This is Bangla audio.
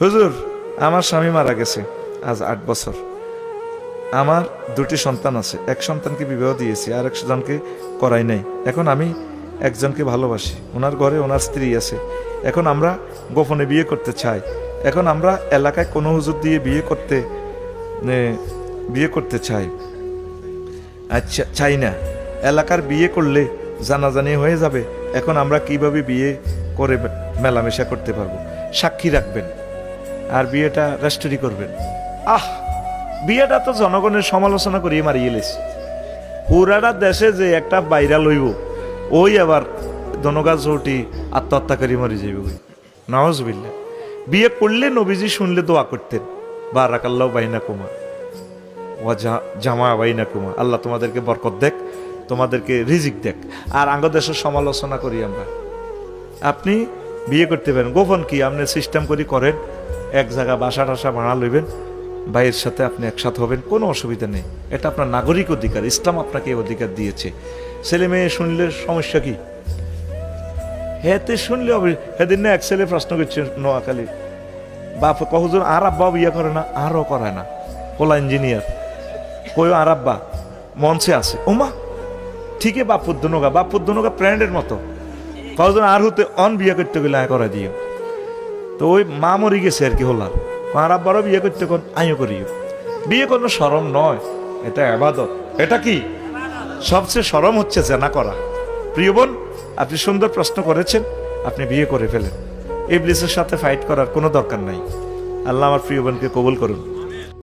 হুজুর, আমার স্বামী মারা গেছে আজ 8 বছর। আমার 2টি সন্তান আছে, এক সন্তানকে বিবাহ দিয়েছি, আর একজনকে করাই নাই। এখন আমি একজনকে ভালোবাসি, ওনার ঘরে ওনার স্ত্রী আছে। এখন আমরা গোপনে বিয়ে করতে চাই। এখন আমরা এলাকায় কোনো হুজুর দিয়ে বিয়ে করতে চাই। আচ্ছা, চাই না। এলাকার বিয়ে করলে জানাজানি হয়ে যাবে। এখন আমরা কিভাবে বিয়ে করে মেলামেশা করতে পারবো? সাক্ষী রাখবেন আর বিয়েটা রেজিস্ট্রি করবেন। বিয়েটা তো জনগণের সমালোচনা করিয়ে মারিয়ে লেছে। পুরাটা দেশে যে একটা ভাইরাল হইব, ওই আবার দনগা চৌটি আত্মহত্যা করে মারি যাইব। নাউজুবিল্লাহ। বিয়ে করলে নবীজি শুনলে দোয়া করতেন, বারাকাল্লাহু বাইনাকুমা ওয়া জামা বাইনাকুমা, আল্লাহ তোমাদেরকে বরকত দেখ, তোমাদেরকে রিজিক দেখ। আর আঙ্গ দেশের সমালোচনা করি আমরা। আপনি বিয়ে করতে পারেন, গোপন কি আপনি সিস্টেম করেন, এক জায়গা বাসা টাসা ভাড়া লইবেন, ভাইয়ের সাথে আপনি একসাথে হবেন, কোনো অসুবিধা নেই। এটা আপনার নাগরিক অধিকার, ইসলাম আপনাকে এই অধিকার দিয়েছে। ছেলে মেয়ে শুনলে সমস্যা কি? হেতে শুনলে হবে। সেদিন না এক ছেলে প্রশ্ন করছে নোয়াখালী, বাপ কহুজন আর আব্বা বিয়ে করে না, আরও করায় না, পোলা ইঞ্জিনিয়ার, কই আর আব্বা মঞ্চে আছে। ওমা ঠিকই, বাপুদ্দনগা প্র্যান্ডের মতো কজন আর হতে অন বিয়ে করতে গেলে আয় করা দিও। তো ওই মা মরি গেছে আর কি হলার, আর আব্বারও বিয়ে করতে কোন আইও করিও। বিয়ে কোনো শরম নয়, এটা ইবাদত। এটা কি? সবচেয়ে শরম হচ্ছে জেনা করা। প্রিয় বোন, আপনি সুন্দর প্রশ্ন করেছেন, আপনি বিয়ে করে ফেলেন। ইবলিসের সাথে ফাইট করার কোনো দরকার নাই। আল্লাহ আমার প্রিয় বোনকে কবুল করুন।